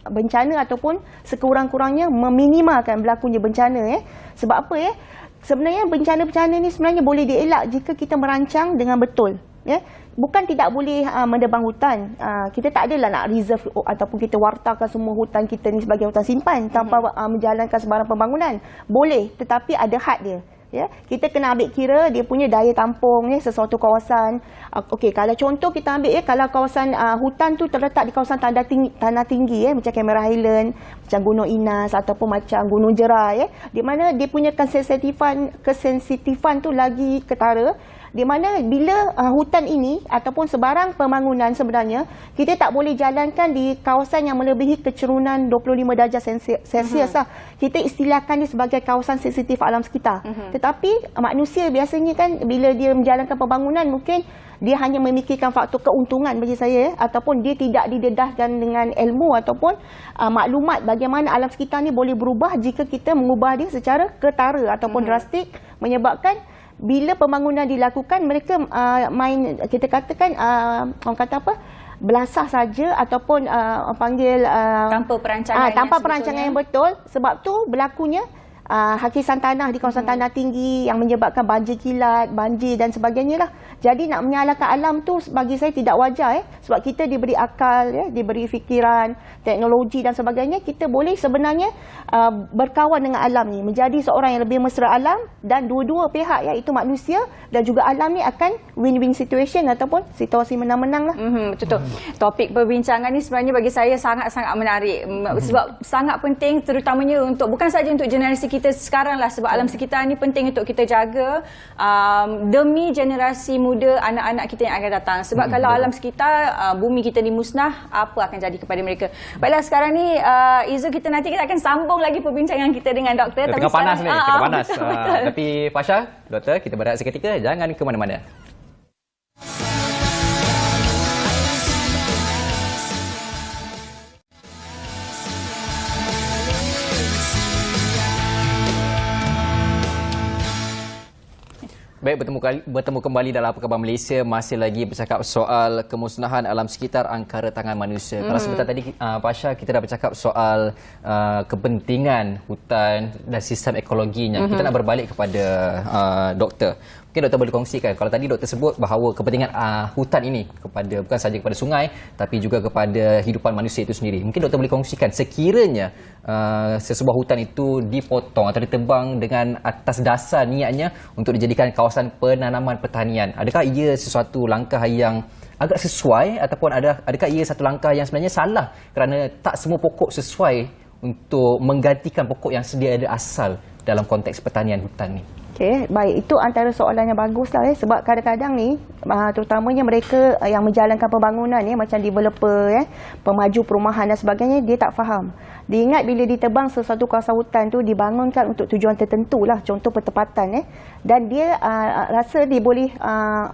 bencana ataupun sekurang-kurangnya meminimalkan berlakunya bencana. Sebab apa? Sebenarnya bencana-bencana ni sebenarnya boleh dielak jika kita merancang dengan betul. Bukan tidak boleh mendebang hutan. Kita tak adalah nak reserve ataupun kita wartakan semua hutan kita ni sebagai hutan simpan tanpa menjalankan sebarang pembangunan. Boleh, tetapi ada had dia. Kita kena ambil kira dia punya daya tampung sesuatu kawasan. Okey, kalau contoh kita ambil kalau kawasan hutan tu terletak di kawasan tanah tinggi macam Cameron Highland, macam Gunung Inas ataupun macam Gunung Jerai, di mana dia punya kesensitifan tu lagi ketara, di mana bila hutan ini ataupun sebarang pembangunan sebenarnya kita tak boleh jalankan di kawasan yang melebihi kecerunan 25 darjah Celsius lah. Kita istilahkan dia sebagai kawasan sensitif alam sekitar. Tetapi manusia biasanya kan bila dia menjalankan pembangunan, mungkin dia hanya memikirkan faktor keuntungan bagi saya, ataupun dia tidak didedahkan dengan ilmu ataupun maklumat bagaimana alam sekitar ni boleh berubah jika kita mengubah dia secara ketara ataupun drastik, menyebabkan bila pembangunan dilakukan mereka kita katakan orang kata apa, belasah saja ataupun panggil tanpa perancangan yang betul. Sebab tu berlakunya hakisan tanah di kawasan tanah tinggi yang menyebabkan banjir kilat, banjir dan sebagainya lah. Jadi nak menyalahkan alam tu bagi saya tidak wajar sebab kita diberi akal, diberi fikiran, teknologi dan sebagainya. Kita boleh sebenarnya berkawan dengan alam ni, menjadi seorang yang lebih mesra alam, dan dua-dua pihak iaitu manusia dan juga alam ni akan win-win situation ataupun situasi menang-menang lah. Betul. Topik perbincangan ni sebenarnya bagi saya sangat-sangat menarik sebab sangat penting terutamanya untuk bukan saja untuk generasi kita sekarang lah, sebab alam sekitar ni penting untuk kita jaga demi generasi muda, anak-anak kita yang akan datang. Sebab kalau alam sekitar, bumi kita ni musnah, apa akan jadi kepada mereka? Baiklah, sekarang ni Izzul, kita akan sambung lagi perbincangan kita dengan doktor. Tengah panas ni, tengah panas. Tapi Fasha, doktor, kita berehat seketika, jangan ke mana-mana. Baik, bertemu kembali dalam Apa Khabar Malaysia, masih lagi bercakap soal kemusnahan alam sekitar angkara tangan manusia. Kalau sebentar tadi Pasha, kita dah bercakap soal kepentingan hutan dan sistem ekologinya. Kita nak berbalik kepada doktor. Mungkin doktor boleh kongsikan, kalau tadi doktor sebut bahawa kepentingan hutan ini kepada bukan sahaja kepada sungai tapi juga kepada hidupan manusia itu sendiri. Mungkin doktor boleh kongsikan sekiranya sesebuah hutan itu dipotong atau ditebang dengan atas dasar niatnya untuk dijadikan kawasan penanaman pertanian, adakah ia sesuatu langkah yang agak sesuai ataupun adakah ia satu langkah yang sebenarnya salah kerana tak semua pokok sesuai untuk menggantikan pokok yang sedia ada asal dalam konteks pertanian hutan ni? Okey, baik, itu antara soalan yang baguslah sebab kadang-kadang ni terutamanya mereka yang menjalankan pembangunan macam developer pemaju perumahan dan sebagainya, dia tak faham. Dia ingat bila ditebang sesuatu kawasan hutan tu dibangunkan untuk tujuan tertentu lah, contoh pertempatan dan dia rasa dia boleh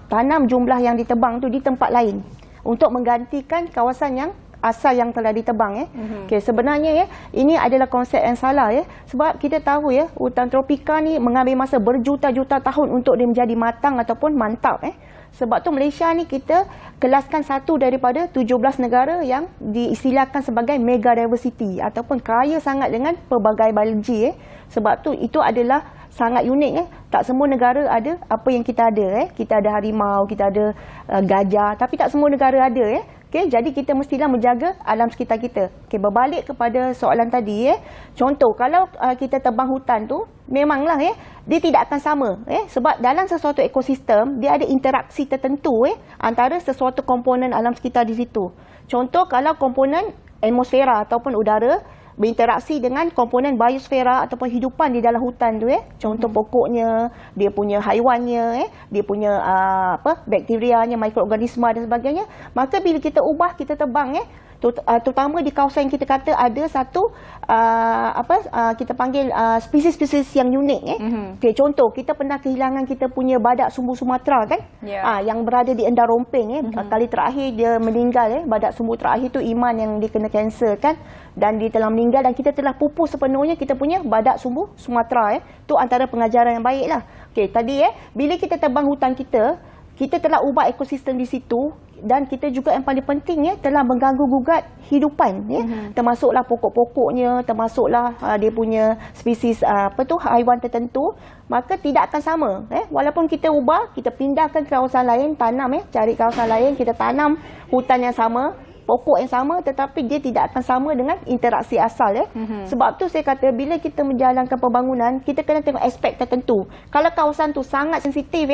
tanam jumlah yang ditebang tu di tempat lain untuk menggantikan kawasan yang asal yang telah ditebang. Okey, sebenarnya ini adalah konsep yang salah sebab kita tahu hutan tropika ni mengambil masa berjuta-juta tahun untuk dia menjadi matang ataupun mantap. Sebab tu Malaysia ni kita kelaskan satu daripada 17 negara yang diistilahkan sebagai mega diversity ataupun kaya sangat dengan pelbagai biologi. Sebab tu itu adalah sangat unik. Tak semua negara ada apa yang kita ada. Kita ada harimau, kita ada gajah, tapi tak semua negara ada. Okay, jadi kita mestilah menjaga alam sekitar kita. Okay, berbalik kepada soalan tadi, contoh kalau kita tebang hutan tu, memanglah dia tidak akan sama. Sebab dalam sesuatu ekosistem, dia ada interaksi tertentu antara sesuatu komponen alam sekitar di situ. Contoh kalau komponen atmosfera ataupun udara berinteraksi dengan komponen biosfera ataupun hidupan di dalam hutan tu contoh pokoknya, dia punya haiwannya, dia punya bakterianya, mikroorganisma dan sebagainya. Maka bila kita ubah, kita tebang terutama di kawasan yang kita kata ada satu kita panggil spesies-spesies yang unik okay, contoh kita pernah kehilangan kita punya badak sumbu Sumatera kan, yang berada di Endar Rompeng kali terakhir dia meninggal badak sumbu terakhir tu Iman yang dia kena kanser kan, dan dia telah meninggal dan kita telah pupus sepenuhnya kita punya badak sumbu Sumatera. Tu antara pengajaran yang baiklah. Okey, tadi bila kita tebang hutan kita telah ubah ekosistem di situ dan kita juga yang paling penting telah mengganggu-gugat hidupan termasuklah pokok-pokoknya, termasuklah dia punya spesies haiwan tertentu. Maka tidak akan sama walaupun kita ubah, kita pindahkan ke kawasan lain, tanam cari kawasan lain, kita tanam hutan yang sama, pokok yang sama, tetapi dia tidak akan sama dengan interaksi asal Sebab tu saya kata bila kita menjalankan pembangunan, kita kena tengok aspek tertentu. Kalau kawasan tu sangat sensitif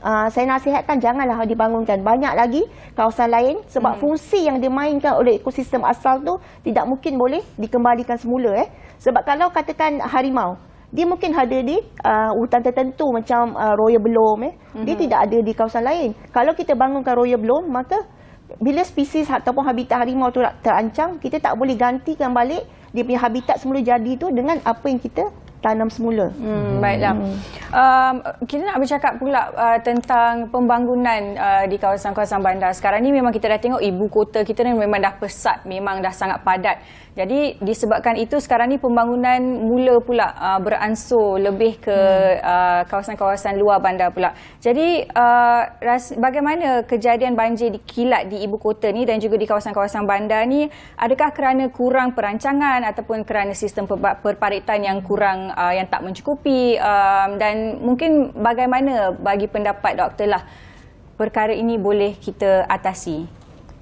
saya nasihatkan janganlah dibangunkan banyak lagi kawasan lain sebab fungsi yang dimainkan oleh ekosistem asal tu tidak mungkin boleh dikembalikan semula Sebab kalau katakan harimau, dia mungkin ada di hutan tertentu macam Royal Belum dia tidak ada di kawasan lain. Kalau kita bangunkan Royal Belum, maka bila spesies ataupun habitat harimau tu terancam, kita tak boleh gantikan balik dia punya habitat semula jadi tu dengan apa yang kita tanam semula. Baiklah. Kita nak bercakap pula tentang pembangunan di kawasan-kawasan bandar. Sekarang ni memang kita dah tengok ibu kota kita ni memang dah pesat, memang dah sangat padat. Jadi disebabkan itu sekarang ni pembangunan mula pula beransur lebih ke kawasan-kawasan luar bandar pula. Jadi bagaimana kejadian banjir di kilat di ibu kota ni dan juga di kawasan-kawasan bandar ni, adakah kerana kurang perancangan ataupun kerana sistem perparitan yang kurang yang tak mencukupi, dan mungkin bagaimana bagi pendapat Doktor lah perkara ini boleh kita atasi?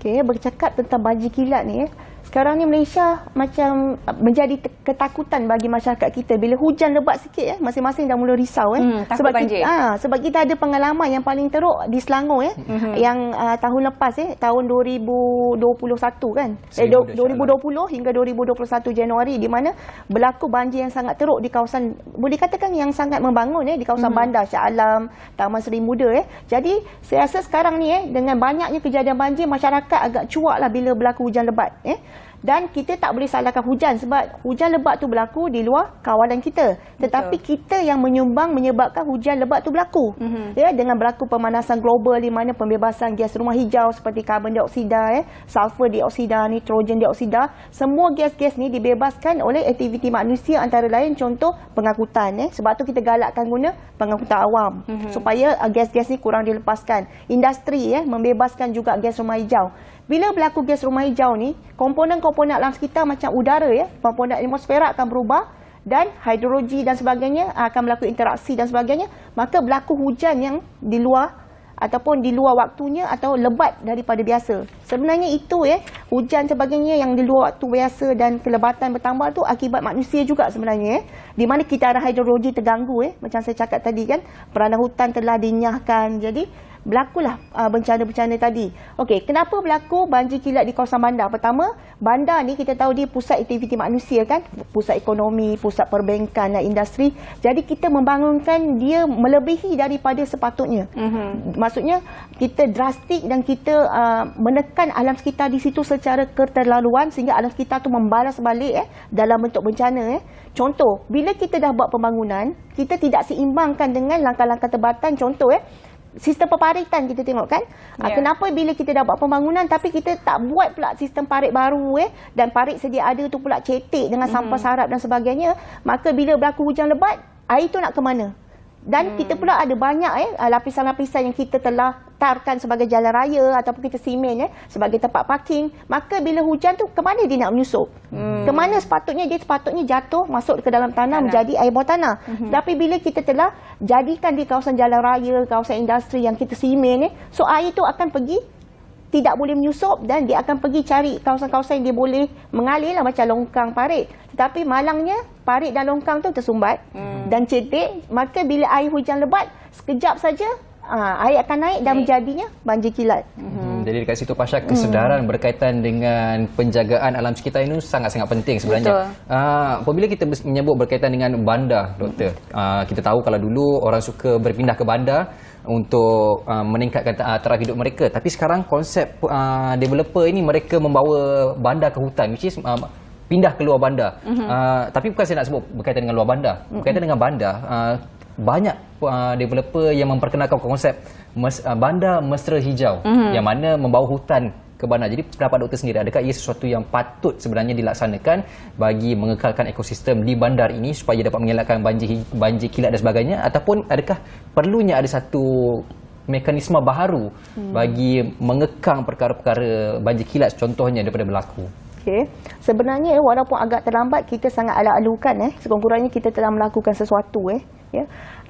Okey, bercakap tentang banjir kilat ni, sekarang ni Malaysia macam menjadi ketakutan bagi masyarakat kita. Bila hujan lebat sikit, masing-masing dah mula risau. Takut banjir. Sebab kita ada pengalaman yang paling teruk di Selangor, yang tahun lepas, tahun 2021 kan. 2020 hingga 2021 Januari, di mana berlaku banjir yang sangat teruk di kawasan, boleh katakan yang sangat membangun, di kawasan bandar Shah Alam, Taman Seri Muda. Jadi saya rasa sekarang ni dengan banyaknya kejadian banjir, masyarakat agak cuak lah bila berlaku hujan lebat. Dan kita tak boleh salahkan hujan, sebab hujan lebat tu berlaku di luar kawalan kita. Tetapi kita yang menyebabkan hujan lebat tu berlaku. Dengan berlaku pemanasan global, di mana pembebasan gas rumah hijau seperti karbon dioksida, sulfur dioksida, nitrogen dioksida, semua gas-gas ni dibebaskan oleh aktiviti manusia, antara lain contoh pengangkutan. Sebab tu kita galakkan guna pengangkutan awam supaya gas-gas ni kurang dilepaskan. Industri membebaskan juga gas rumah hijau. Bila berlaku gas rumah hijau ni, komponen-komponen alam sekitar macam udara, komponen atmosfera akan berubah, dan hidrologi dan sebagainya akan berlaku interaksi dan sebagainya, maka berlaku hujan yang di luar ataupun di luar waktunya atau lebat daripada biasa. Sebenarnya itu hujan sebagainya yang di luar waktu biasa dan kelebatan bertambah tu akibat manusia juga sebenarnya. Di mana kita ada hidrologi terganggu, macam saya cakap tadi kan, peranan hutan telah dinyahkan. Jadi berlakulah bencana-bencana tadi. Okey, kenapa berlaku banjir kilat di kawasan bandar? Pertama, bandar ni kita tahu dia pusat aktiviti manusia kan, pusat ekonomi, pusat perbankan dan industri. Jadi kita membangunkan dia melebihi daripada sepatutnya. Maksudnya kita drastik dan kita menekan alam sekitar di situ secara keterlaluan, sehingga alam sekitar tu membalas balik dalam bentuk bencana. Contoh, bila kita dah buat pembangunan, kita tidak seimbangkan dengan langkah-langkah tebatan. Contoh sistem perparitan kita tengok kan. Kenapa bila kita dah buat pembangunan tapi kita tak buat pula sistem parit baru dan parit sedia ada tu pula cetek dengan sampah sarap dan sebagainya, maka bila berlaku hujan lebat, air tu nak ke mana? Dan kita pula ada banyak lapisan-lapisan yang kita telah tarkan sebagai jalan raya ataupun kita simen sebagai tempat parking. Maka bila hujan tu ke mana dia nak menyusup? Ke mana sepatutnya dia jatuh masuk ke dalam tanah menjadi air bawah tanah. Tapi bila kita telah jadikan di kawasan jalan raya, kawasan industri yang kita simen, so air tu akan pergi, tidak boleh menyusup, dan dia akan pergi cari kawasan-kawasan yang dia boleh mengalir lah, macam longkang parit. Tetapi malangnya parit dan longkang tu tersumbat dan cetek, maka bila air hujan lebat sekejap saja air akan naik dan menjadinya banjir kilat. Jadi dekat situ Pasha, kesedaran berkaitan dengan penjagaan alam sekitar ini sangat-sangat penting sebenarnya. Apabila kita menyebut berkaitan dengan bandar, Doktor, kita tahu kalau dulu orang suka berpindah ke bandar untuk meningkatkan taraf hidup mereka. Tapi sekarang konsep developer ini mereka membawa bandar ke hutan, which is pindah ke luar bandar. Tapi bukan saya nak sebut berkaitan dengan luar bandar. Berkaitan dengan bandar, banyak developer yang memperkenalkan konsep bandar mesra hijau, yang mana membawa hutan ke bandar. Jadi pendapat doktor sendiri, adakah ia sesuatu yang patut sebenarnya dilaksanakan bagi mengekalkan ekosistem di bandar ini supaya dapat mengelakkan banjir kilat dan sebagainya, ataupun adakah perlunya ada satu mekanisme baharu bagi mengekang perkara-perkara banjir kilat contohnya daripada berlaku? Sebenarnya walaupun agak terlambat, kita sangat ala-alukan sekurang-kurangnya kita telah melakukan sesuatu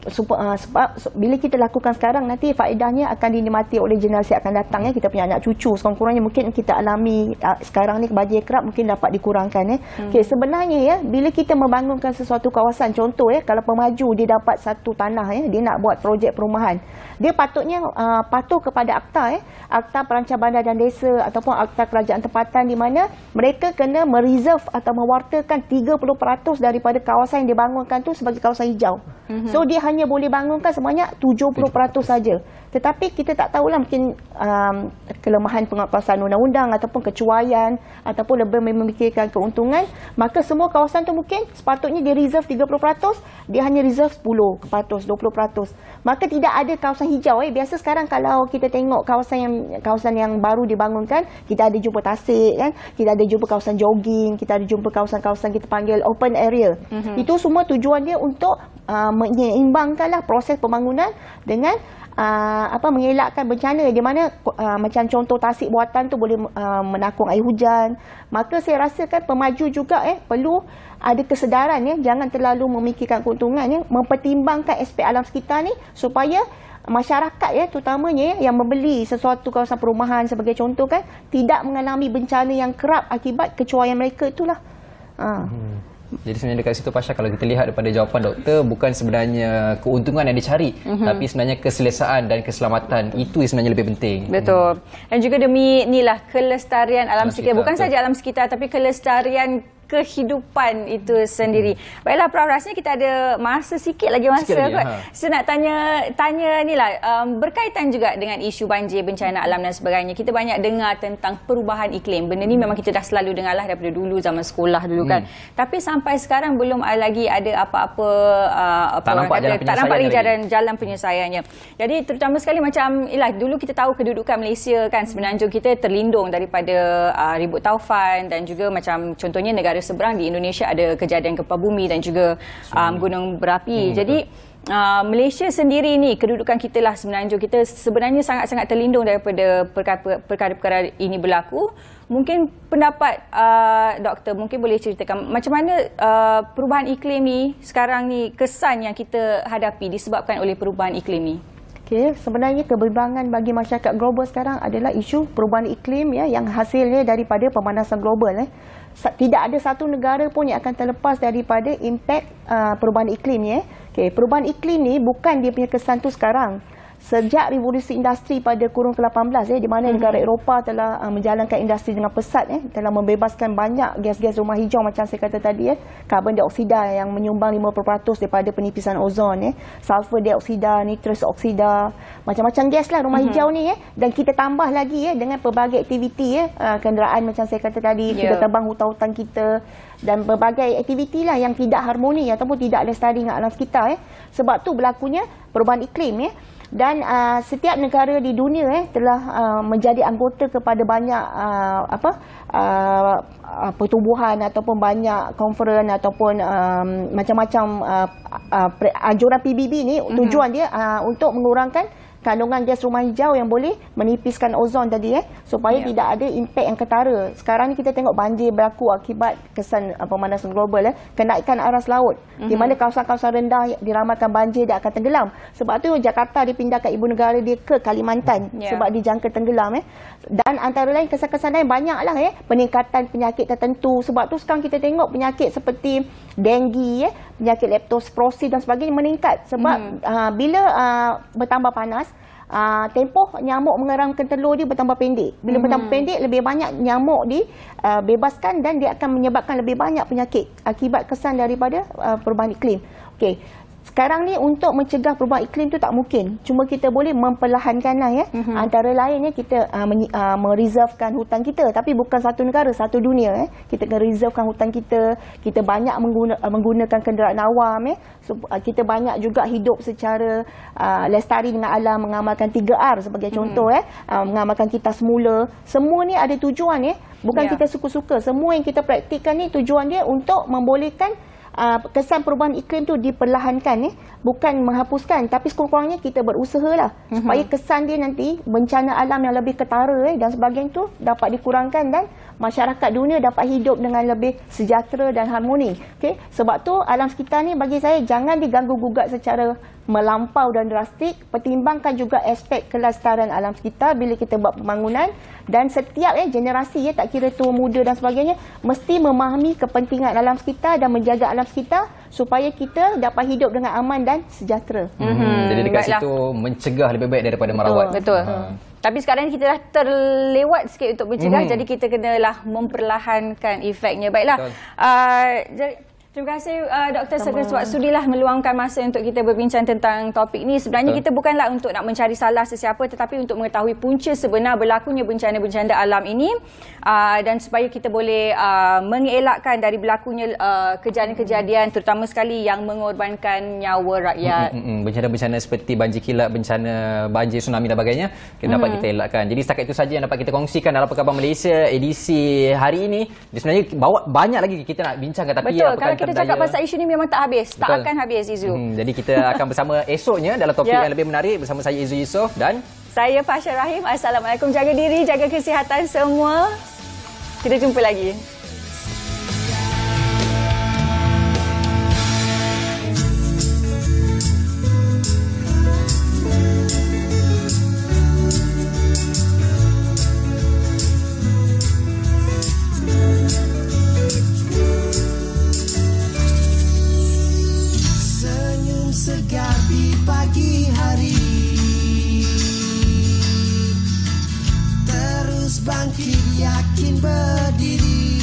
sebab bila kita lakukan sekarang, nanti faedahnya akan dinikmati oleh generasi akan datang kita punya anak cucu. Sekurang-kurangnya mungkin kita alami sekarang ni banjir kerap mungkin dapat dikurangkan sebenarnya bila kita membangunkan sesuatu kawasan, contoh kalau pemaju dia dapat satu tanah dia nak buat projek perumahan, dia patutnya patuh kepada Akta Perancang Bandar dan Desa ataupun Akta Kerajaan Tempatan, di mana mereka kena mereserve atau mewartakan 30% daripada kawasan yang dibangunkan tu sebagai kawasan hijau. So dia hanya boleh bangunkan sebanyak 70% saja. Tetapi kita tak tahulah mungkin kelemahan pengawasan undang-undang ataupun kecuaian ataupun lebih memikirkan keuntungan, maka semua kawasan tu mungkin sepatutnya dia reserve 30%, dia hanya reserve 10%, 20%. Maka tidak ada kawasan hijau. Biasa sekarang kalau kita tengok kawasan yang baru dibangunkan, kita ada jumpa tasik kan, kita ada jumpa kawasan jogging, kita ada jumpa kawasan-kawasan kita panggil open area. Itu semua tujuan dia untuk menyeimbangkanlah proses pembangunan dengan mengelakkan bencana, di mana macam contoh tasik buatan tu boleh menakung air hujan. Maka saya rasakan pemaju juga perlu ada kesedaran, jangan terlalu memikirkan keuntungan, mempertimbangkan aspek alam sekitar ni supaya masyarakat terutamanya yang membeli sesuatu kawasan perumahan sebagai contoh kan, tidak mengalami bencana yang kerap akibat kecuaian mereka itulah. Jadi sebenarnya dekat situ Pasha, kalau kita lihat daripada jawapan doktor, bukan sebenarnya keuntungan yang dicari, tapi sebenarnya keselesaan dan keselamatan itu sebenarnya lebih penting. Betul. Dan juga demi kelestarian alam sekitar, bukan saja alam sekitar tapi kelestarian kehidupan itu sendiri. Baiklah Prof, rasanya kita ada masa sikit lagi kot. Saya nak tanya ni lah, berkaitan juga dengan isu banjir, bencana alam dan sebagainya. Kita banyak dengar tentang perubahan iklim. Benda ni memang kita dah selalu dengar lah daripada dulu, zaman sekolah dulu kan. Tapi sampai sekarang belum lagi ada apa-apa tak nampak jalan penyelesaiannya. Jadi terutama sekali macam dulu kita tahu kedudukan Malaysia kan, semenanjung kita terlindung daripada ribut taufan, dan juga macam contohnya negara seberang di Indonesia ada kejadian gempa bumi dan juga gunung berapi. Jadi Malaysia sendiri ni, kedudukan kita lah semenanjung kita sebenarnya sangat-sangat terlindung daripada perkara-perkara ini berlaku. Mungkin pendapat doktor mungkin boleh ceritakan macam mana perubahan iklim ni sekarang ni, kesan yang kita hadapi disebabkan oleh perubahan iklim ni. Sebenarnya kebimbangan bagi masyarakat global sekarang adalah isu perubahan iklim yang hasilnya daripada pemanasan global. Tidak ada satu negara pun yang akan terlepas daripada impak perubahan iklim. Perubahan iklim ni bukan dia punya kesan tu sekarang. Sejak revolusi industri pada kurun ke-18 di mana negara Eropah telah menjalankan industri dengan pesat, telah membebaskan banyak gas-gas rumah hijau macam saya kata tadi, karbon dioksida yang menyumbang 50% daripada penipisan ozon, sulfur dioksida, nitrous oksida, macam-macam gas lah rumah hijau ni, dan kita tambah lagi dengan pelbagai aktiviti kenderaan macam saya kata tadi, kita terbang hutan-hutan kita, dan berbagai aktiviti lah yang tidak harmoni ataupun tidak lestari dengan alam sekitar. Sebab tu berlakunya perubahan iklim. Dan setiap negara di dunia telah menjadi anggota kepada banyak pertubuhan ataupun banyak konferen ataupun macam-macam anjuran PBB ni. Tujuan dia untuk mengurangkan kandungan gas rumah hijau yang boleh menipiskan ozon tadi, supaya tidak ada impak yang ketara. Sekarang ni kita tengok banjir berlaku akibat kesan pemanasan global, kenaikan aras laut, di mana kawasan-kawasan rendah diramalkan banjir dia akan tenggelam. Sebab tu Jakarta dipindahkan ibu negara dia ke Kalimantan, sebab dijangka tenggelam. Dan antara lain kesan-kesan lain banyaklah, peningkatan penyakit tertentu. Sebab tu sekarang kita tengok penyakit seperti denggi, penyakit leptospirosis dan sebagainya meningkat. Sebab bila bertambah panas, tempoh nyamuk mengeramkan telur dia bertambah pendek. Bila bertambah pendek, lebih banyak nyamuk dibebaskan dan dia akan menyebabkan lebih banyak penyakit akibat kesan daripada perubahan iklim. Sekarang ni untuk mencegah perubahan iklim tu tak mungkin. Cuma kita boleh memperlahankanlah Antara lainnya kita mereservekan hutan kita, tapi bukan satu negara, satu dunia. Kita kena reservekan hutan kita. Kita banyak menggunakan kenderaan awam. Kita banyak juga hidup secara lestari dengan alam, mengamalkan 3R sebagai contoh. Mengamalkan kita semula. Semua ni ada tujuan. Bukan kita suka-suka. Semua yang kita praktikkan ni tujuan dia untuk membolehkan kesan perubahan iklim tu diperlahankan, bukan menghapuskan, tapi sekurang-kurangnya kita berusahalah supaya kesan dia nanti, bencana alam yang lebih ketara dan sebagainya tu dapat dikurangkan dan masyarakat dunia dapat hidup dengan lebih sejahtera dan harmoni. Sebab tu alam sekitar ni bagi saya jangan diganggu-gugat secara melampau dan drastik. Pertimbangkan juga aspek kelestarian alam sekitar bila kita buat pembangunan, dan setiap generasi tak kira tua muda dan sebagainya mesti memahami kepentingan alam sekitar dan menjaga alam sekitar supaya kita dapat hidup dengan aman dan sejahtera. Jadi dekat situ mencegah lebih baik daripada merawat. Betul. Tapi sekarang ni kita dah terlewat sikit untuk mencegah, jadi kita kenalah memperlahankan efeknya. Baiklah. Terima kasih Dr. Sugeng sebab sudilah meluangkan masa untuk kita berbincang tentang topik ini. Sebenarnya kita bukanlah untuk nak mencari salah sesiapa, tetapi untuk mengetahui punca sebenar berlakunya bencana-bencana alam ini dan supaya kita boleh mengelakkan dari berlakunya kejadian-kejadian terutama sekali yang mengorbankan nyawa rakyat. Bencana-bencana seperti banjir kilat, bencana banjir, tsunami dan sebagainya dapat kita elakkan. Jadi setakat itu saja yang dapat kita kongsikan dalam Apa Khabar Malaysia edisi hari ini. Sebenarnya banyak lagi kita nak bincangkan, tapi betul, kalau kita cakap pasal isu ni memang tak habis. Betul. Tak akan habis, Izu. Jadi kita akan bersama esoknya dalam topik yang lebih menarik bersama saya Izu Yusof dan saya Fasha Rahim. Assalamualaikum. Jaga diri, jaga kesihatan semua. Kita jumpa lagi. Segar di pagi hari, terus bangkit yakin berdiri.